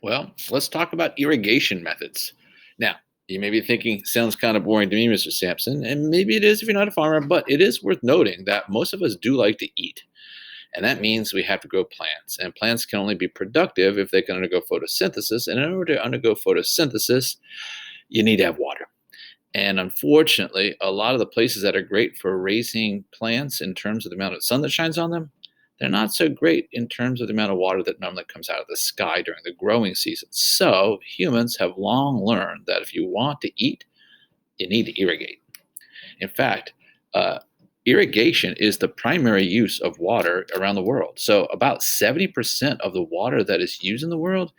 Well, let's talk about irrigation methods. Now, you may be thinking, sounds kind of boring to me, Mr. Sampson, and maybe it is if you're not a farmer, but it is worth noting that most of us do like to eat. And that means we have to grow plants. And plants can only be productive if they can undergo photosynthesis. And in order to undergo photosynthesis, you need to have water. And unfortunately, a lot of the places that are great for raising plants in terms of the amount of sun that shines on them, they're not so great in terms of the amount of water that normally comes out of the sky during the growing season. So humans have long learned that if you want to eat, you need to irrigate. In fact, uh, irrigation is the primary use of water around the world. So about 70% of the water that is used in the world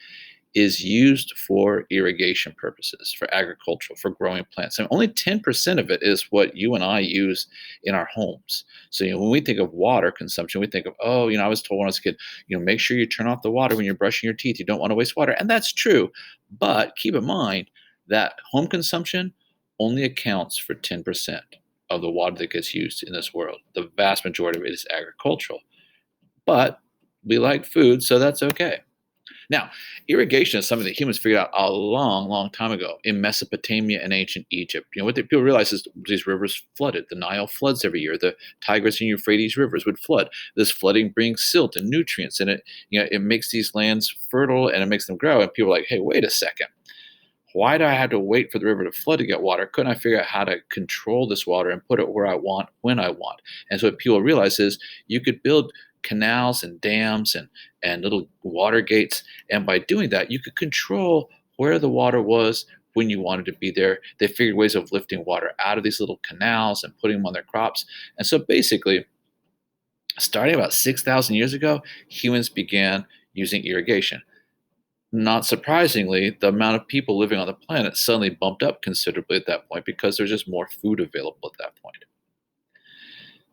is used for irrigation purposes, for agricultural, for growing plants. And only 10% of it is what you and I use in our homes. So, when we think of water consumption, we think of, oh, I was told when I was a kid, make sure you turn off the water when you're brushing your teeth. You don't want to waste water. And that's true. But keep in mind that home consumption only accounts for 10% of the water that gets used in this world. The vast majority of it is agricultural. But we like food, so that's okay. Now, irrigation is something that humans figured out a long, long time ago in Mesopotamia and ancient Egypt. What people realize is these rivers flooded. The Nile floods every year. The Tigris and Euphrates rivers would flood. This flooding brings silt and nutrients, and it makes these lands fertile and it makes them grow. And people are like, hey, wait a second. Why do I have to wait for the river to flood to get water? Couldn't I figure out how to control this water and put it where I want, when I want? And so what people realize is you could build canals and dams and little water gates. And by doing that, you could control where the water was when you wanted to be there. They figured ways of lifting water out of these little canals and putting them on their crops. And so basically, starting about 6,000 years ago, humans began using irrigation. Not surprisingly, the amount of people living on the planet suddenly bumped up considerably at that point because there's just more food available at that point.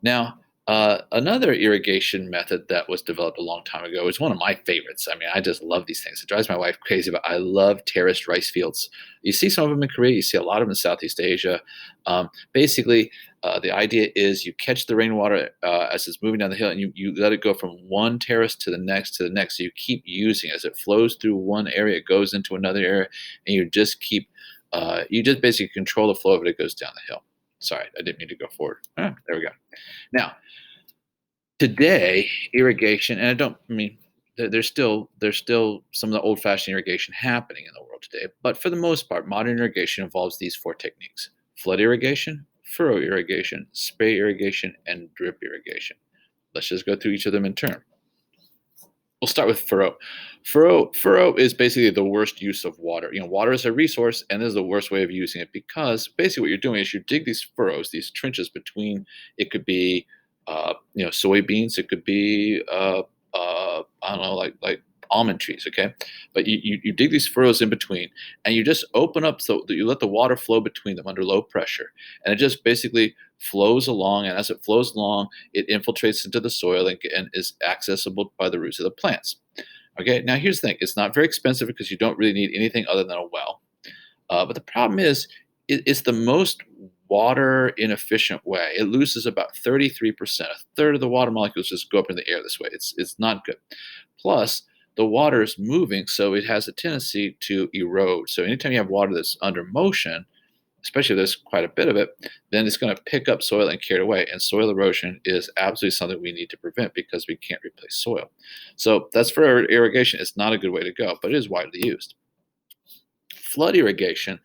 Now, another irrigation method that was developed a long time ago is one of my favorites. I mean, I just love these things. It drives my wife crazy, but I love terraced rice fields. You see some of them in Korea. You see a lot of them in Southeast Asia. Basically, the idea is you catch the rainwater as it's moving down the hill, and you let it go from one terrace to the next to the next. So you keep using it. As it flows through one area, it goes into another area, and you just basically control the flow of it. It goes down the hill. Sorry, I didn't mean to go forward. There we go. Now, today, irrigation, and there's still some of the old-fashioned irrigation happening in the world today, but for the most part, modern irrigation involves these four techniques: flood irrigation, furrow irrigation, spray irrigation, and drip irrigation. Let's just go through each of them in turn. We'll start with furrow. Furrow is basically the worst use of water. Water is a resource, and this is the worst way of using it because basically what you're doing is you dig these furrows, these trenches between. It could be, soybeans. It could be, I don't know, like almond trees. Okay, but you dig these furrows in between, and you just open up so that you let the water flow between them under low pressure, and it just basically flows along, and as it flows along, it infiltrates into the soil and is accessible by the roots of the plants. Okay, now here's the thing. It's not very expensive because you don't really need anything other than a well. But the problem is, it's the most water inefficient way. It loses about 33%. A third of the water molecules just go up in the air this way. It's not good. Plus, the water is moving, so it has a tendency to erode. So anytime you have water that's under motion, especially if there's quite a bit of it, then it's going to pick up soil and carry it away. And soil erosion is absolutely something we need to prevent because we can't replace soil. So that's for irrigation. It's not a good way to go, but it is widely used. Flood irrigation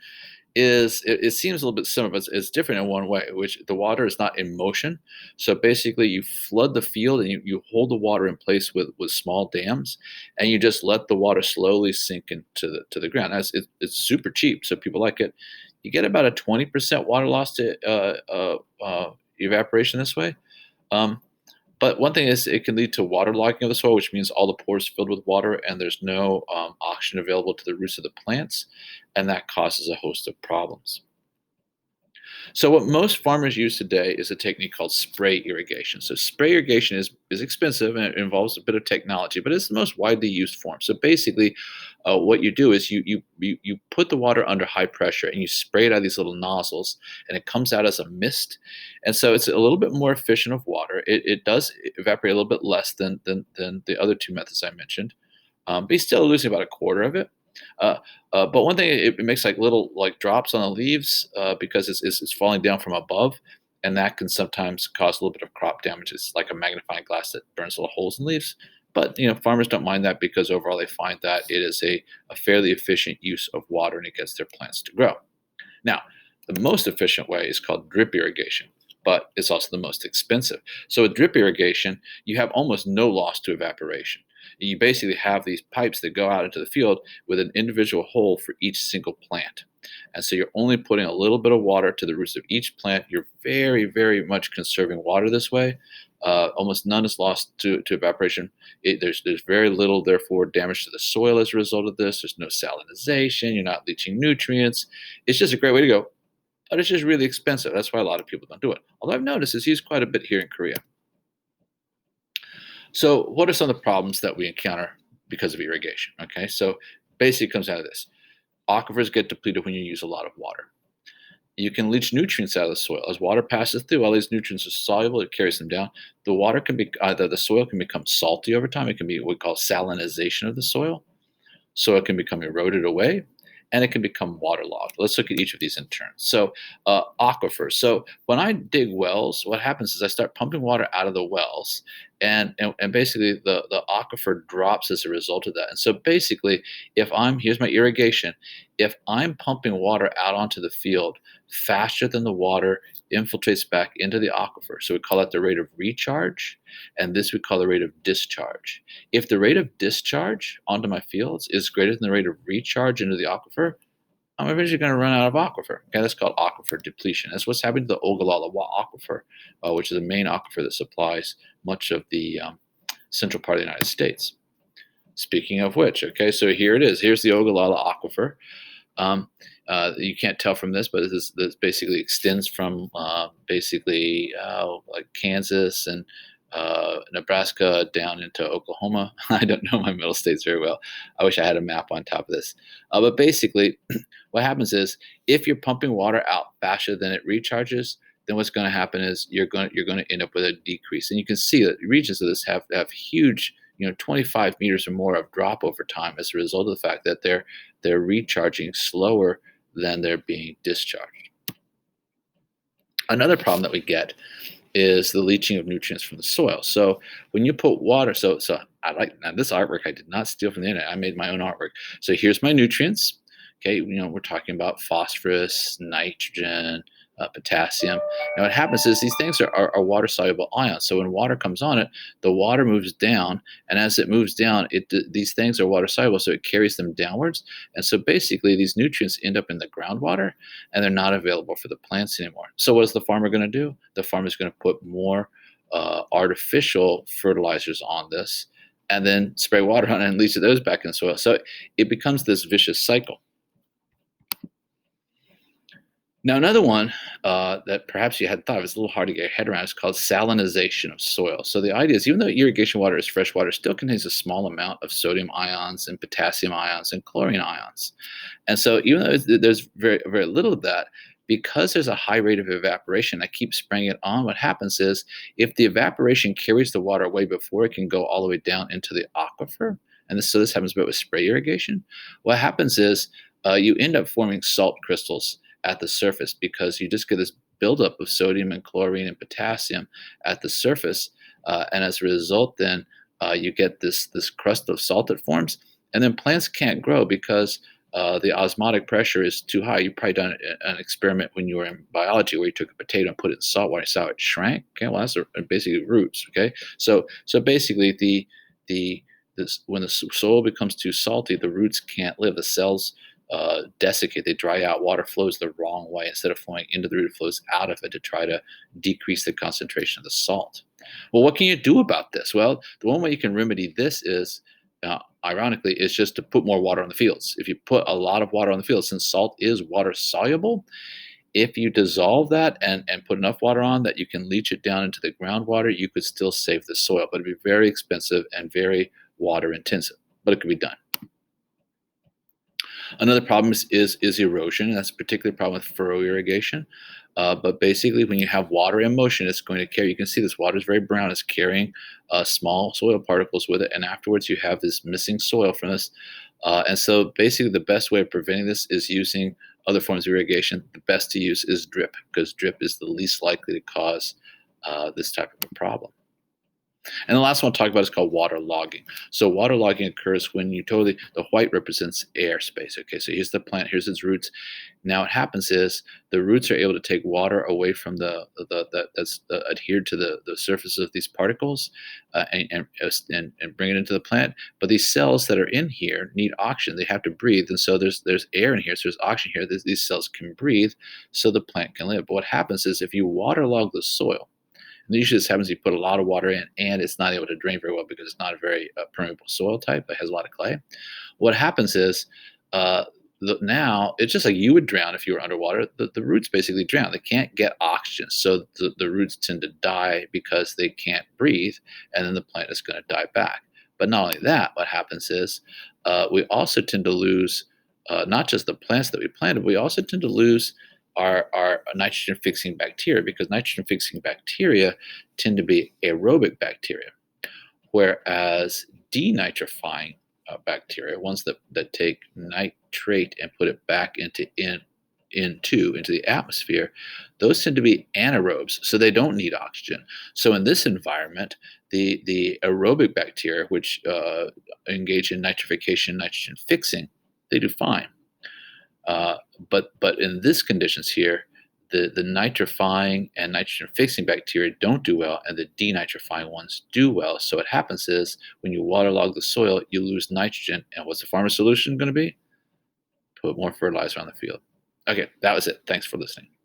it seems a little bit similar, but it's different in one way, which the water is not in motion. So basically you flood the field and you hold the water in place with small dams, and you just let the water slowly sink into the ground. It's super cheap, so people like it. You get about a 20% water loss to evaporation this way. But one thing is it can lead to waterlogging of the soil, which means all the pores filled with water and there's no oxygen available to the roots of the plants, and that causes a host of problems. So what most farmers use today is a technique called spray irrigation. So spray irrigation is expensive and it involves a bit of technology, but it's the most widely used form. So basically, what you do is you put the water under high pressure and you spray it out of these little nozzles, and it comes out as a mist. And so it's a little bit more efficient of water. It does evaporate a little bit less than the other two methods I mentioned, but you're still losing about a quarter of it. Uh, but one thing, it makes like little like drops on the leaves because it's falling down from above, and that can sometimes cause a little bit of crop damage. It's like a magnifying glass that burns little holes in leaves. But farmers don't mind that because overall they find that it is a fairly efficient use of water and it gets their plants to grow. Now, the most efficient way is called drip irrigation, but it's also the most expensive. So with drip irrigation, you have almost no loss to evaporation. You basically have these pipes that go out into the field with an individual hole for each single plant. And so you're only putting a little bit of water to the roots of each plant. You're very, very much conserving water this way. Almost none is lost to evaporation. There's very little, therefore, damage to the soil as a result of this. There's no salinization. You're not leaching nutrients. It's just a great way to go, but it's just really expensive. That's why a lot of people don't do it. Although I've noticed it's used quite a bit here in Korea. So, what are some of the problems that we encounter because of irrigation? Okay, so basically it comes out of this. Aquifers get depleted when you use a lot of water. You can leach nutrients out of the soil. As water passes through, all these nutrients are soluble, it carries them down. The water can be, the soil can become salty over time. It can be what we call salinization of the soil. Soil can become eroded away, and it can become waterlogged. Let's look at each of these in turn. So, aquifers. So, when I dig wells, what happens is I start pumping water out of the wells, and basically the aquifer drops as a result of that. And so, basically, here's my irrigation. If I'm pumping water out onto the field faster than the water infiltrates back into the aquifer, so we call that the rate of recharge, and this we call the rate of discharge. If the rate of discharge onto my fields is greater than the rate of recharge into the aquifer, I'm eventually going to run out of aquifer. Okay, that's called aquifer depletion. That's what's happening to the Ogallala aquifer, which is the main aquifer that supplies much of the central part of the United States. Speaking of which, okay, so here it is. Here's the Ogallala aquifer. You can't tell from this, but this basically extends from like Kansas and Nebraska down into Oklahoma. I don't know my middle states very well. I wish I had a map on top of this. But basically, what happens is if you're pumping water out faster than it recharges, then what's going to happen is you're going to end up with a decrease. And you can see that regions of this have huge, 25 meters or more of drop over time as a result of the fact that they're recharging slower than they're being discharged. Another problem that we get is the leaching of nutrients from the soil. So when you put water, so I like now this artwork. I did not steal from the internet. I made my own artwork. So here's my nutrients. Okay, we're talking about phosphorus, nitrogen, potassium. And what happens is these things are water-soluble ions. So when water comes on it, the water moves down, and as it moves down, these things are water-soluble, so it carries them downwards. And so basically, these nutrients end up in the groundwater, and they're not available for the plants anymore. So what is the farmer going to do? The farmer is going to put more artificial fertilizers on this, and then spray water on it and leach those back in the soil. So it becomes this vicious cycle. Now, another one that perhaps you hadn't thought of, is a little hard to get your head around, is called salinization of soil. So the idea is, even though irrigation water is fresh water, it still contains a small amount of sodium ions and potassium ions and chlorine ions. And so even though there's very, very little of that, because there's a high rate of evaporation, I keep spraying it on. What happens is if the evaporation carries the water away before it can go all the way down into the aquifer, and this happens with spray irrigation, what happens is you end up forming salt crystals at the surface because you just get this buildup of sodium and chlorine and potassium at the surface, and as a result, then you get this crust of salt that forms, and then plants can't grow because the osmotic pressure is too high. You've probably done an experiment when you were in biology where you took a potato and put it in salt water and saw it shrank. Okay, well that's basically roots. Okay, so basically when the soil becomes too salty, the roots can't live. The cells desiccate, they dry out. Water flows the wrong way. Instead of flowing into the root, it flows out of it to try to decrease the concentration of the salt. Well, what can you do about this? Well, the one way you can remedy this is, ironically, is just to put more water on the fields. If you put a lot of water on the fields, since salt is water soluble, if you dissolve that and put enough water on that you can leach it down into the groundwater, you could still save the soil, but it'd be very expensive and very water intensive, but it could be done. Another problem is erosion. That's a particular problem with furrow irrigation. But basically, when you have water in motion, it's going to carry. You can see this water is very brown. It's carrying small soil particles with it. And afterwards, you have this missing soil from this. And so basically, the best way of preventing this is using other forms of irrigation. The best to use is drip because drip is the least likely to cause this type of a problem. And the last one I'll talk about is called waterlogging. So waterlogging occurs when the white represents air space. Okay, so here's the plant, here's its roots. Now what happens is the roots are able to take water away from that's adhered to the surface of these particles, and bring it into the plant. But these cells that are in here need oxygen. They have to breathe, and so there's air in here, so there's oxygen here. These cells can breathe, so the plant can live. But what happens is if you waterlog the soil, and usually this happens if you put a lot of water in and it's not able to drain very well because it's not a very permeable soil type that has a lot of clay. What happens is uh, now it's just like you would drown if you were underwater. The roots basically drown. They can't get oxygen. So the roots tend to die because they can't breathe, and then the plant is going to die back. But not only that, what happens is we also tend to lose not just the plants that we planted, we also tend to lose our nitrogen fixing bacteria because nitrogen fixing bacteria tend to be aerobic bacteria, whereas denitrifying bacteria, ones that take nitrate and put it back into the atmosphere, those tend to be anaerobes, so they don't need oxygen. So in this environment, the aerobic bacteria, which engage in nitrification, nitrogen fixing, they do fine. But in this conditions here, the nitrifying and nitrogen fixing bacteria don't do well, and the denitrifying ones do well. So what happens is when you waterlog the soil, you lose nitrogen. And what's the farmer's solution going to be? Put more fertilizer on the field. Okay, that was it. Thanks for listening.